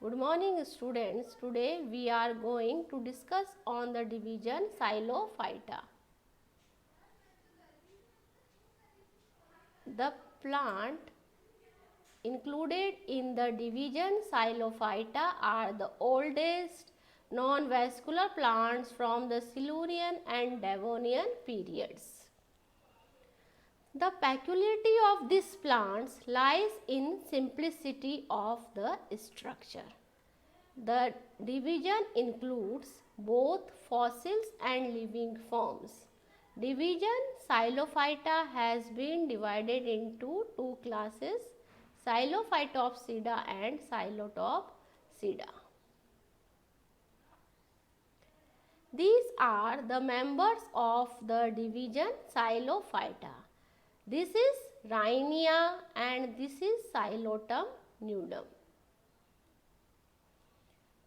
Good morning students. Today we are going to discuss on the division Xylophyta. The plant included in the division Xylophyta are the oldest non-vascular plants from the Silurian and Devonian periods. The peculiarity of these plants lies in simplicity of the structure. The division includes both fossils and living forms. Division Xylophyta has been divided into two classes, Xylophytopsida and Xylotopsida. These are the members of the division Xylophyta. This is Rhynia and this is Xylotum nudum.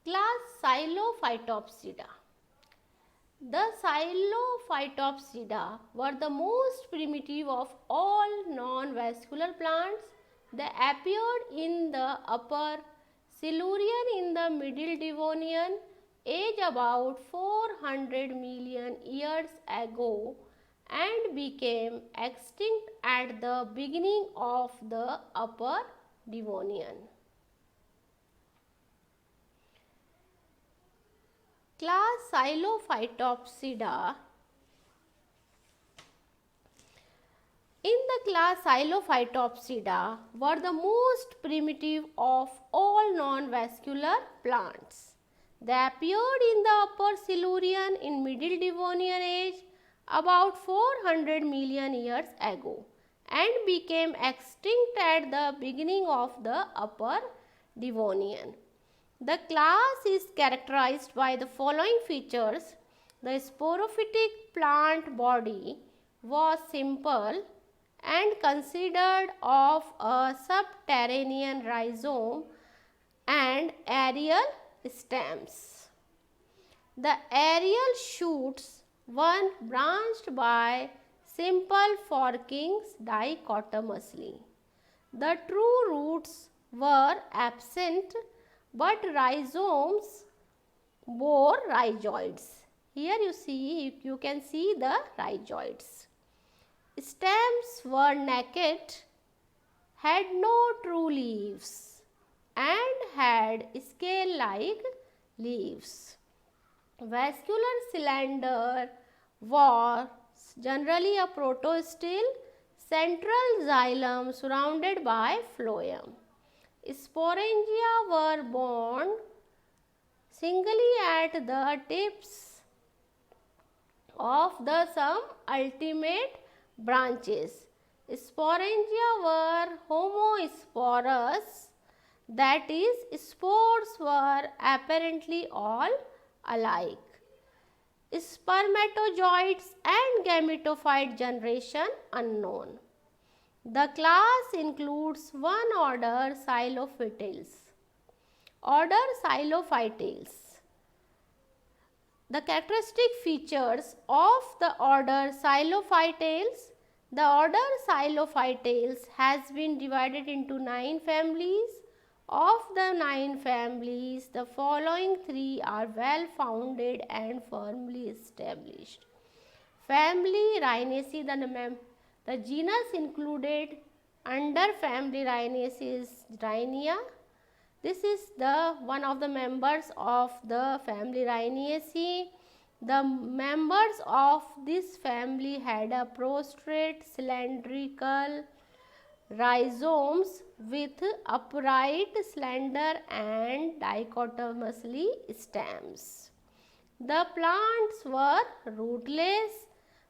Class Xylophytopsida. The Xylophytopsida were the most primitive of all non-vascular plants. They appeared in the Upper Silurian in the Middle Devonian age about 400 million years ago and became extinct at the beginning of the Upper Devonian. Class Xylophytopsida. In the class Xylophytopsida were the most primitive of all non-vascular plants. They appeared in the Upper Silurian in Middle Devonian age about 400 million years ago and became extinct at the beginning of the Upper Devonian. The class is characterized by the following features. The sporophytic plant body was simple and consisted of a subterranean rhizome and aerial stems. The aerial shoots one branched by simple forkings dichotomously. The true roots were absent, but rhizomes bore rhizoids. Here you can see the rhizoids. Stems were naked, had no true leaves and had scale-like leaves. Vascular cylinder was generally a protostele, central xylem surrounded by phloem. Sporangia were borne singly at the tips of the some ultimate branches. Sporangia were homosporous, that is, spores were apparently all alike. Spermatozoids and gametophyte generation unknown. The class includes one order Xylophytales. Order Xylophytales. The characteristic features of the order Xylophytales. The order Xylophytales has been divided into 9 families. Of the 9 families, the following 3 are well founded and firmly established. Family Rhinaceae, the genus included under family Rhinaceae is Rhynia. This is the one of the members of the family Rhinaceae. The members of this family had a prostrate cylindrical rhizomes with upright, slender and dichotomously stems. The plants were rootless,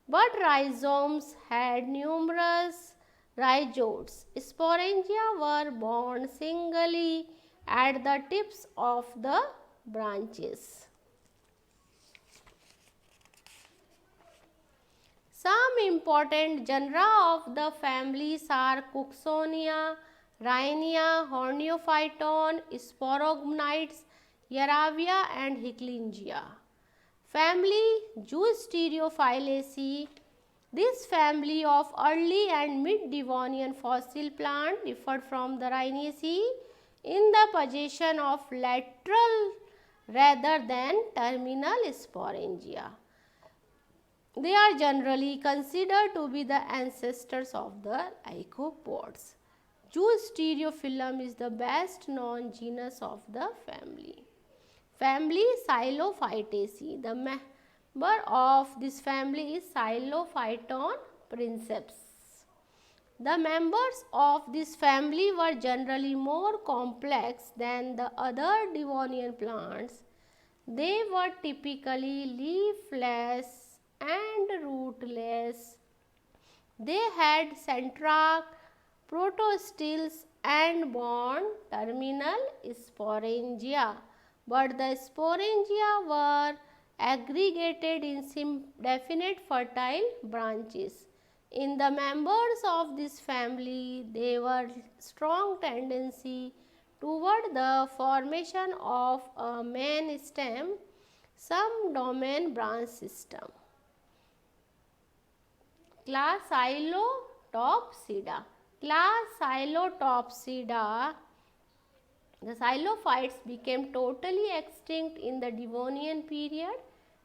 but rhizomes had numerous rhizoids. Sporangia were borne singly at the tips of the branches. Some important genera of the families are Cooksonia, Rhynia, Horneophyton, Sporogonids, Yaravia and Hicklingia. Family Zoostereophyllaceae. This family of early and mid-Devonian fossil plant differed from the Rhinaceae in the possession of lateral rather than terminal sporangia. They are generally considered to be the ancestors of the lycopods. Zoostereophyllum is the best known genus of the family. Family Xylophytaceae. The member of this family is Xylophyton princeps. The members of this family were generally more complex than the other Devonian plants. They were typically leafless and rootless. They had centrarch, protostils and bond terminal sporangia, but the sporangia were aggregated in definite fertile branches. In the members of this family, there were strong tendency toward the formation of a main stem, some domain branch system. Class Xylotopsida. Class Xylotopsida. The xylophytes became totally extinct in the Devonian period.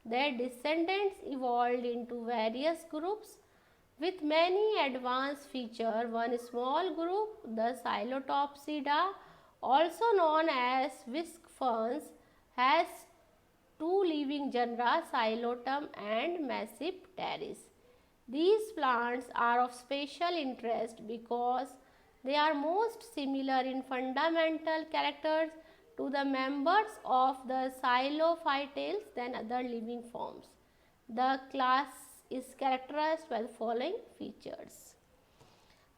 Their descendants evolved into various groups with many advanced features. One small group, the Xylotopsida, also known as whisk ferns, has two living genera, Xylotum and Massipteris. These plants are of special interest because they are most similar in fundamental characters to the members of the Xylophytales than other living forms. The class is characterized by the following features.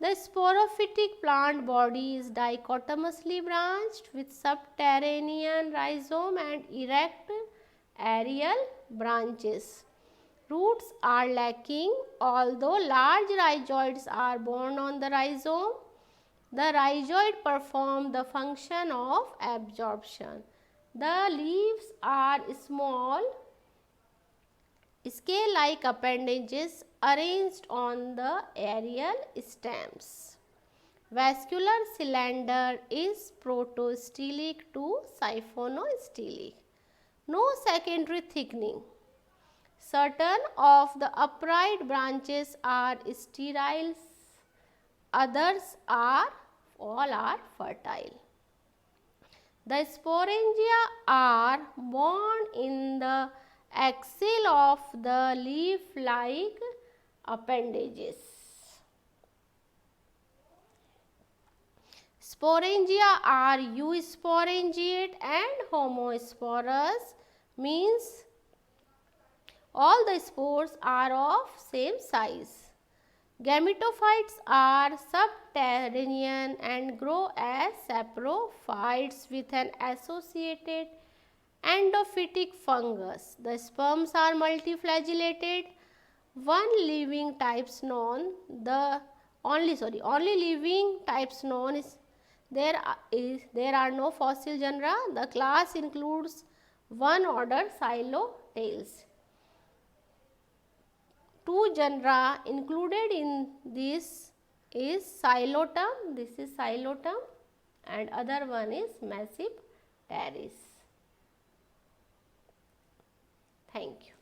The sporophytic plant body is dichotomously branched with subterranean rhizome and erect aerial branches. Roots are lacking, although large rhizoids are borne on the rhizome. The rhizoid perform the function of absorption. The leaves are small, scale-like appendages arranged on the aerial stems. Vascular cylinder is protostelic to siphonostelic. No secondary thickening. Certain of the upright branches are sterile, others are fertile. The sporangia are borne in the axil of the leaf-like appendages. Sporangia are eusporangiate and homosporous, means all the spores are of same size. Gametophytes are subterranean and grow as saprophytes with an associated endophytic fungus. The sperms are multiflagellated. Only living types known is there are no fossil genera. The class includes one order Xylotales. Two genera included in this is Xylotum, this is Xylotum, and other one is Massipteris. Thank you.